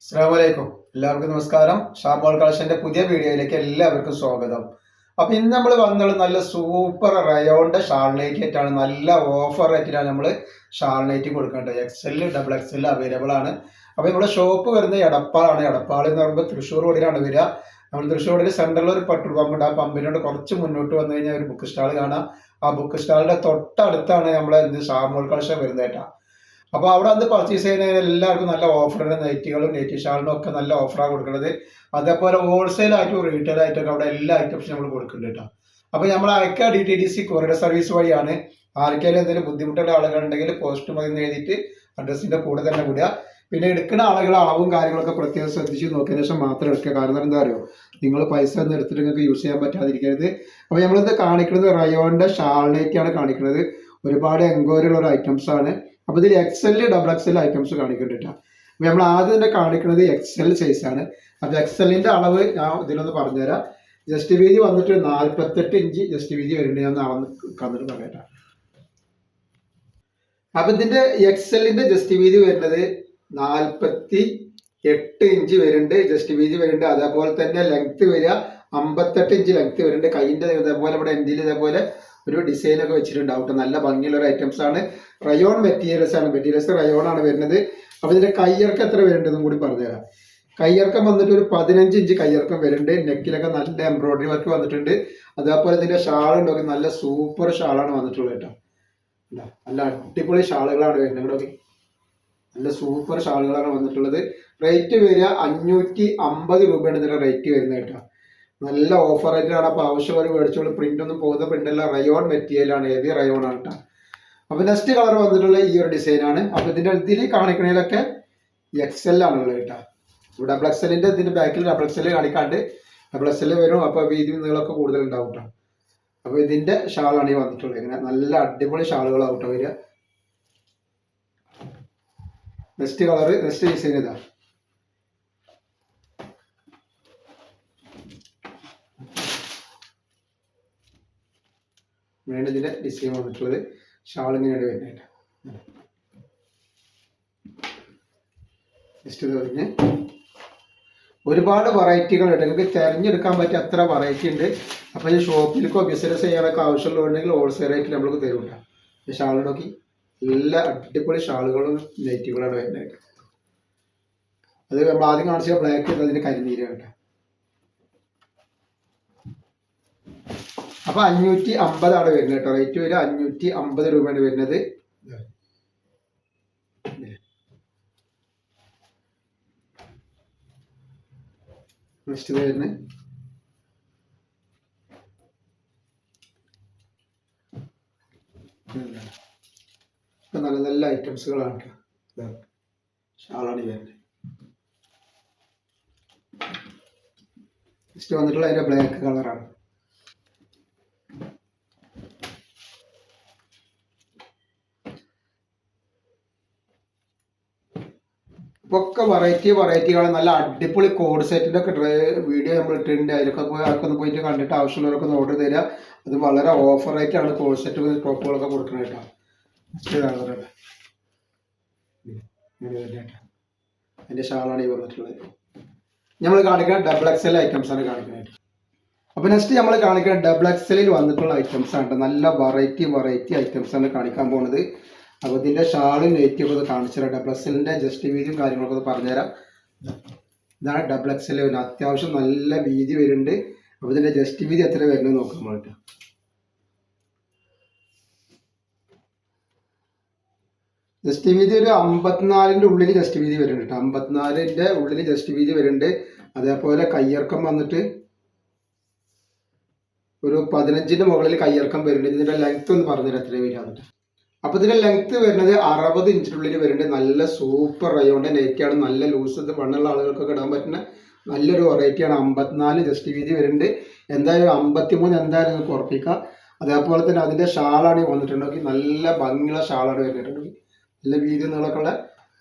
അസ്സലാമലൈക്കും. എല്ലാവർക്കും നമസ്കാരം. ഷാമോൾ കളക്ഷന്റെ പുതിയ വീഡിയോയിലേക്ക് എല്ലാവർക്കും സ്വാഗതം. അപ്പൊ ഇന്ന് നമ്മൾ വന്നത് നല്ല സൂപ്പർ റയോണിന്റെ ഷാൾ നൈറ്റ് ആയിട്ടാണ്. നല്ല ഓഫർ റേറ്റിലാണ് നമ്മൾ ഷാൾ നൈറ്റ് കൊടുക്കേണ്ടത്. XL ഡബിൾ XL അവൈലബിൾ ആണ്. അപ്പൊ നമ്മുടെ ഷോപ്പ് വരുന്നത് എടപ്പാളാണ്. എടപ്പാൾ എന്ന് പറയുമ്പോൾ തൃശ്ശൂർ റോഡിലാണ് വരിക. നമ്മൾ തൃശ്ശൂർ റോഡിൽ സെൻട്രലിൽ ഒരു പെട്രോൾ പമ്പ് ഉണ്ട്. ആ പമ്പിനോട് കുറച്ച് മുന്നോട്ട് വന്നു കഴിഞ്ഞാൽ ഒരു ബുക്ക് സ്റ്റാൾ കാണാം. ആ ബുക്ക് സ്റ്റാളിന്റെ തൊട്ടടുത്താണ് നമ്മളെ ഷാമോൾ കളക്ഷൻ വരുന്നത് കേട്ടോ. അപ്പോൾ അവിടെ വന്ന് പർച്ചേസ് ചെയ്യുന്ന എല്ലാവർക്കും നല്ല ഓഫറുണ്ട്. നൈറ്റികളും നൈറ്റി ഷാളിനും ഒക്കെ നല്ല ഓഫറാണ് കൊടുക്കുന്നത്. അതേപോലെ ഹോൾസെയിൽ ആയിട്ടും റീറ്റെയിൽ ആയിട്ടൊക്കെ അവിടെ എല്ലാ ഐറ്റംസും നമ്മൾ കൊടുക്കുന്നുണ്ട് കേട്ടോ. അപ്പോൾ നമ്മൾ അയക്കുക DTDC കൊറിയർ സർവീസ് വഴിയാണ്. ആർക്കെങ്കിലും എന്തെങ്കിലും ബുദ്ധിമുട്ടുള്ള ആളുകളുണ്ടെങ്കിൽ പോസ്റ്റ് മതി എഴുതിയിട്ട് അഡ്രസ്സിൻ്റെ കൂടെ തന്നെ വിടുക. പിന്നെ എടുക്കുന്ന ആളുകൾ അളവും കാര്യങ്ങളൊക്കെ പ്രത്യേകം ശ്രദ്ധിച്ച് നോക്കിയതിന് ശേഷം മാത്രം എടുക്കുക. കാരണം എന്താ അറിയോ, നിങ്ങൾ പൈസ ഒന്നും എടുത്തിട്ട് നിങ്ങൾക്ക് യൂസ് ചെയ്യാൻ പറ്റാതിരിക്കരുത്. അപ്പോൾ നമ്മളിത് കാണിക്കുന്നത് റയോണിൻ്റെ ഷാൾ നൈറ്റിയാണ് കാണിക്കുന്നത്. ഒരുപാട് എൻക്വയറി ഉള്ള ഒരു ഐറ്റംസ് ആണ്. അപ്പോൾ ഇതിൽ XL ഡബിൾ XL ഐറ്റംസ് കാണിക്കുന്നുണ്ട്. അപ്പോൾ നമ്മൾ ആദ്യം തന്നെ കാണിക്കുന്നത് XL സൈസാണ്. അപ്പോൾ XLന്റെ അളവ് ഞാൻ ഇതിലൊന്ന് പറഞ്ഞുതരാം. ജസ്റ്റ് വീതി വന്നിട്ട് 48 ഇഞ്ച് ജസ്റ്റ് വീതി വരുന്നുണ്ട്. ഞാൻ അളന്ന് കന്നിട്ട് പറയാം. അപ്പോൾ ഇതിന്റെ XLന്റെ ജസ്റ്റ് വീതി വരുന്നത് 48 ഇഞ്ച് വരുന്നുണ്ട്. ജസ്റ്റ് വീതി വരുന്നുണ്ട്. അതേപോലെ തന്നെ ലെങ്ത് വരിക 58 ഇഞ്ച് ലെങ്ത് വരുന്നുണ്ട്. കൈയിൻ്റെ ഇതേപോലെ ഇവിടെ എന്തിൽ ഇതേപോലെ ഒരു ഡിസൈൻ ഒക്കെ വെച്ചിട്ടുണ്ടാവും. നല്ല ഭംഗിയുള്ള ഒരു ഐറ്റംസ് ആണ്. റയോൺ മെറ്റീരിയൽസ് ആണ്. മെറ്റീരിയൽസ് റയോൺ ആണ് വരുന്നത്. അപ്പോൾ ഇതിന്റെ കയ്യിറക്കം എത്ര വരുന്നുണ്ടെന്നും കൂടി പറഞ്ഞുതരാം. കയ്യിറക്കം വന്നിട്ട് ഒരു 15 ഇഞ്ച് കയ്യിറക്കം വരുന്നുണ്ട്. നെക്കിലൊക്കെ നല്ല എംബ്രോയിഡറി വർക്ക് വന്നിട്ടുണ്ട്. അതേപോലെ ഇതിന്റെ ഷാൾ ഉണ്ടോ, നല്ല സൂപ്പർ ഷാളാണ് വന്നിട്ടുള്ളത് കേട്ടോ. നല്ല അടിപൊളി ഷാളുകളാണ് വരുന്നത്. നല്ല സൂപ്പർ ഷാളുകളാണ് വന്നിട്ടുള്ളത്. റേറ്റ് വരിക 550 രൂപയാണ് ഇതിന്റെ റേറ്റ് വരുന്നത് കേട്ടോ. നല്ല ഓഫർ ആയിട്ടാണ്. അപ്പോൾ ആവശ്യമുള്ള മേടിച്ചോളൂ. പ്രിന്റ് ഒന്നും പോകുന്ന പ്രിന്റ് അല്ല, റയോൺ മെറ്റീരിയൽ ആണ്. ഹെവി റയോൺ ആണ് കേട്ടോ. അപ്പോൾ നെക്സ്റ്റ് കളർ വന്നിട്ടുള്ള ഈ ഒരു ഡിസൈൻ ആണ്. അപ്പോൾ ഇതിൽ കാണിക്കണതിലൊക്കെ XL ആണുള്ളത് കേട്ടോ. ഡബിൾ XLന്റെ ഇതിന്റെ ബാക്കിൽ ഡബിൾ XL കാണിക്കാണ്ട് ഡബിൾ XL വരും. അപ്പോൾ വീതി നീളമൊക്കെ കൂടുതൽ ഉണ്ടാവും കേട്ടോ. അപ്പോൾ ഇതിന്റെ ഷാളാണ് ഈ വന്നിട്ടുള്ളത്. ഇങ്ങനെ നല്ല അടിപൊളി ഷാളുകളാവും കേട്ടോ വരിക. നെക്സ്റ്റ് കളർ, നെക്സ്റ്റ് ഡിസൈൻ ഇതാ. വേണ്ട ഇതിന്റെ ഡിസൈൻ വന്നിട്ടുള്ളത്. ഷാൾ ഇങ്ങനെയാണ് വരുന്നത്. നെക്സ്റ്റ് ഇത് പറഞ്ഞ് ഒരുപാട് വെറൈറ്റികൾ ഉണ്ട്. നിങ്ങൾക്ക് തിരഞ്ഞെടുക്കാൻ പറ്റിയ അത്ര വെറൈറ്റി ഉണ്ട്. അപ്പോൾ ഈ ഷോപ്പിലേക്കോ ബിസിനസ് ചെയ്യാനൊക്കെ ആവശ്യമുള്ളതുണ്ടെങ്കിൽ ഹോൾസെയിൽ റേറ്റിൽ നമ്മൾക്ക് തരും കേട്ടോ. ഈ ഷാൾ നോക്കി എല്ലാ അടിപൊളി ഷാളുകളും നൈറ്റുകളാണ് വരുന്നത്. അത് നമ്മൾ ആദ്യം കാണിച്ച ബ്ലാക്ക് അതിന്റെ കരിനീരാണ് കേട്ടോ. അപ്പൊ 550 ആണ് വരുന്നത് കേട്ടോ. റേറ്റ് വരിക 550 രൂപയാണ് വരുന്നത്. നെക്സ്റ്റ് വരുന്നത് നല്ല നല്ല ഐറ്റംസുകളാണ് കേട്ടോ. ഷാളാണ് ഈ വരുന്നത്. നെക്സ്റ്റ് വന്നിട്ടുള്ള അതിന്റെ ബ്ലാക്ക് കളറാണ്. ഒക്കെ വെറൈറ്റികൾ നല്ല അടിപൊളി കോഡ് സെറ്റിന്റെ ഒക്കെ വീഡിയോ നമ്മൾ ഇട്ടിട്ടുണ്ട്. അതിലൊക്കെ ആൾക്കൊന്ന് പോയിട്ട് കണ്ടിട്ട് ആവശ്യമുള്ളവരൊക്കെ ഒന്ന് ഓർഡർ തരിക. അത് വളരെ ഓഫർ ആയിട്ടാണ് കോഡ് സെറ്റ് ടോപ്പുകളൊക്കെ കൊടുക്കുന്നത് കേട്ടോ. അതിന്റെ ഷാളാണ് ഈ വന്നിട്ടുള്ളത്. നമ്മൾ കാണിക്കുന്ന ഡബിൾ XL ഐറ്റംസ് ആണ് കാണിക്കുന്നത്. അപ്പൊ നെക്സ്റ്റ് നമ്മൾ കാണിക്കുന്ന ഡബിൾ XL വന്നിട്ടുള്ള ഐറ്റംസ് ആണ്. നല്ല വെറൈറ്റി ഐറ്റംസ് ആണ് കാണിക്കാൻ പോകുന്നത്. അപ്പോൾ ഇതിന്റെ ഷാളും നെറ്റും ഒക്കെ കാണിച്ചു തരാം. ഡബിൾ XLന്റെ ജസ്റ്റ് വീതിയും കാര്യങ്ങളൊക്കെ ഒന്ന് പറഞ്ഞുതരാം. ഇതാണ് ഡബിൾ XL വരുന്നത്. അത്യാവശ്യം നല്ല വീതി വരുന്നുണ്ട്. അപ്പോൾ ഇതിന്റെ ജസ്റ്റ് വീതി എത്ര വരുന്നത് നോക്കാം നമ്മളിട്ട്. ജസ്റ്റ് വീതി ഒരു 54ന്റെ ഉള്ളിൽ ജസ്റ്റ് വീതി വരുന്നുണ്ട് കേട്ടോ. 54ന്റെ ഉള്ളിൽ ജസ്റ്റ് വീതി വരുന്നുണ്ട്. അതേപോലെ കയ്യിറക്കം വന്നിട്ട് ഒരു 15ന്റെ മുകളിൽ കയ്യിറക്കം വരുന്നുണ്ട്. ഇതിന്റെ ലെങ്ത് ഒന്ന് പറഞ്ഞുതരാം എത്ര വരിക. അപ്പോൾ ഇതിന്റെ ലെങ്ത് വരുന്നത് 60 ഇഞ്ചിനുള്ളിൽ വരുന്നുണ്ട്. നല്ല സൂപ്പർ റയോണിന്റെ നെറ്റാണ്. നല്ല ലൂസ് വണ്ണുള്ള ആളുകൾക്കൊക്കെ ഇടാൻ പറ്റുന്ന നല്ലൊരു വെറൈറ്റിയാണ്. 54 ജസ്റ്റ് വീതി വരുന്നുണ്ട്. എന്തായാലും 53 എന്തായാലും നിങ്ങൾക്ക് ഉറപ്പിക്കാം. അതേപോലെ തന്നെ അതിന്റെ ഷാളാണ് വന്നിട്ടുണ്ടെങ്കിൽ നല്ല ഭംഗിയുള്ള ഷാളാണ് വരുന്നുണ്ടെങ്കിൽ നല്ല വീതി നീളമൊക്കെ ഉള്ള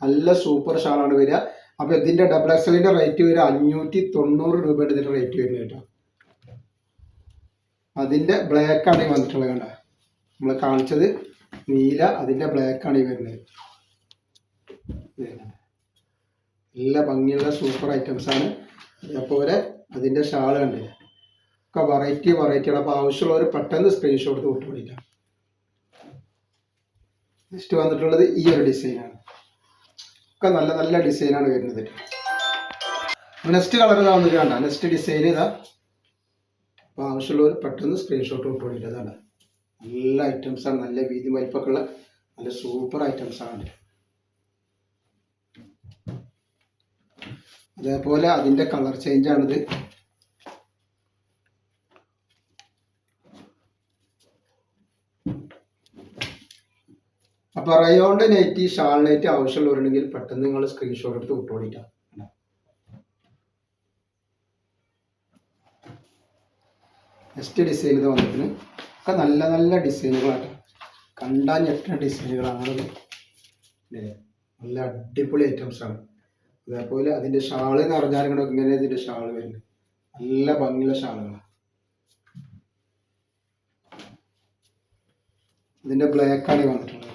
നല്ല സൂപ്പർ ഷാളാണ് വരിക. അപ്പോൾ ഇതിന്റെ ഡബിൾ XLന്റെ റേറ്റ് വരിക 590 രൂപയുടെ ഇതിന്റെ റേറ്റ് വരുന്നത് കേട്ടോ. അതിന്റെ ബ്ലാക്ക് ആണ് വന്നിട്ടുള്ളത് കണ്ട. നമ്മൾ കാണിച്ചത് നീല, അതിന്റെ ബ്ലാക്ക് ആണ് ഈ വരുന്നത്. നല്ല ഭംഗിയുള്ള സൂപ്പർ ഐറ്റംസ് ആണ്. അതേപോലെ അതിൻ്റെ ഷാൾ കണ്ടില്ല, ഒക്കെ വെറൈറ്റിയാണ്. അപ്പോൾ ആവശ്യമുള്ളവർ പെട്ടെന്ന് സ്ക്രീൻഷോട്ട് വിട്ടു പിടിക്കാം. നെക്സ്റ്റ് വന്നിട്ടുള്ളത് ഈ ഒരു ഡിസൈനാണ്. ഒക്കെ നല്ല നല്ല ഡിസൈനാണ് വരുന്നത്. നെക്സ്റ്റ് കളർ ഇതാ വന്നിട്ട് വേണ്ട, നെക്സ്റ്റ് ഡിസൈൻ ഇതാ. അപ്പോൾ ആവശ്യമുള്ളവർ പെട്ടെന്ന് സ്ക്രീൻഷോട്ട് വിട്ടു പിടിക്കുക. അതാണ് നല്ല ഐറ്റംസാണ്, നല്ല വീതി വലിപ്പൊക്കെ ഉള്ള നല്ല സൂപ്പർ ഐറ്റംസാണ്. അതേപോലെ അതിൻ്റെ കളർ ചേഞ്ച് ആണിത്. അപ്പോൾ റയോണ്ട് നൈറ്റി, ഷാൾ നൈറ്റി ആവശ്യമുള്ളവരുണ്ടെങ്കിൽ പെട്ടെന്ന് നിങ്ങൾ സ്ക്രീൻഷോട്ട് എടുത്ത് വിട്ടുകൊണ്ടിട്ടാണ്. നെക്സ്റ്റ് ഡിസൈൻ ഇത് വന്നിട്ട് ഒക്കെ നല്ല നല്ല ഡിസൈനുകളാണ്, കണ്ടാൽ ഞെട്ടുന്ന ഡിസൈനുകളാണ്. നല്ല അടിപൊളി ഐറ്റംസാണ്. അതേപോലെ അതിൻ്റെ ഷാള് എന്ന് പറഞ്ഞാൽ ഇങ്ങനെ ഇതിൻ്റെ ഷാള് വരുന്നത് നല്ല ഭംഗിയുള്ള ഷാളുകളാണ്. ഇതിൻ്റെ ബ്ലാക്കാണ് വന്നിട്ടുള്ളത്.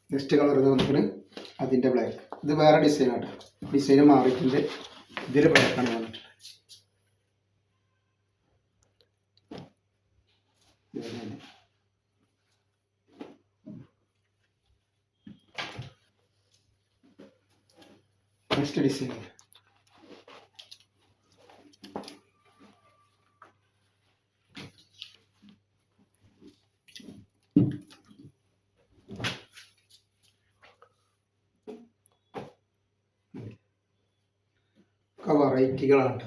നെക്സ്റ്റ് കളർ ഇത് വന്നിട്ട് അതിൻ്റെ ബ്ലാക്ക്. ഇത് വേറെ ഡിസൈനാട്ടോ, ഡിസൈൻ മാറിയിട്ടുണ്ട്. ഇതിൽ ബ്ലാക്കാണ് വന്നിട്ടുള്ളത്. നെക്സ്റ്റ് ഡിസൈൻ വെറൈറ്റികളാണ്.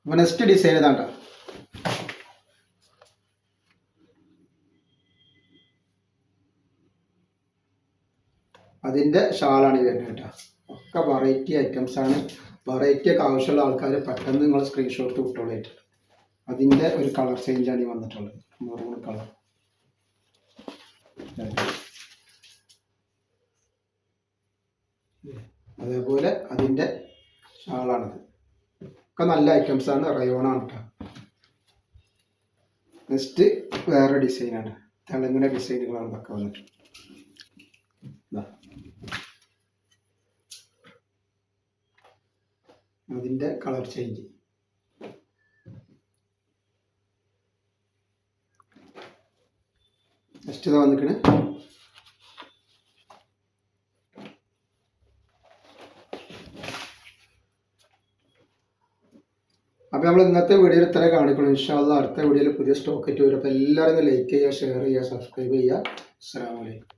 അപ്പോൾ നെക്സ്റ്റ് ഡിസൈൻ ഇതാണ്ട. അതിൻ്റെ ഷാളാണ് വരുന്നത് കേട്ടോ. ഒക്കെ വെറൈറ്റി ഐറ്റംസ് ആണ്. വെറൈറ്റി ഒക്കെ ആവശ്യമുള്ള ആൾക്കാർ പെട്ടെന്ന് നിങ്ങൾ സ്ക്രീൻഷോട്ട് വിട്ടോളായിട്ട്. അതിൻ്റെ ഒരു കളർ ചേഞ്ചാണ് ഈ വന്നിട്ടുള്ളത്, മെറൂൺ കളർ. അതേപോലെ അതിൻ്റെ ഷാളാണിത്. ഒക്കെ നല്ല ഐറ്റംസാണ്, റയോണാണ് കേട്ടോ. നെക്സ്റ്റ് വേറെ ഡിസൈനാണ്, തിളങ്ങുന്ന ഡിസൈനുകളാണ് ഇതൊക്കെ വന്നിട്ട്. അതിൻ്റെ കളർ ചേഞ്ച്. നെക്സ്റ്റ് ഇതാ വന്നിക്കണേ. അപ്പോൾ നമ്മൾ ഇന്നത്തെ വീഡിയോയിൽ ഇത്ര കാണിക്കണം. ഇൻഷാ അല്ലാഹ് അടുത്ത വീഡിയോയിൽ പുതിയ സ്റ്റോക്ക് ആയിട്ട് വരും. അപ്പോൾ എല്ലാവരും ലൈക്ക് ചെയ്യുക, ഷെയർ ചെയ്യുക, സബ്സ്ക്രൈബ് ചെയ്യുക. അസ്സലാമു അലൈക്കും.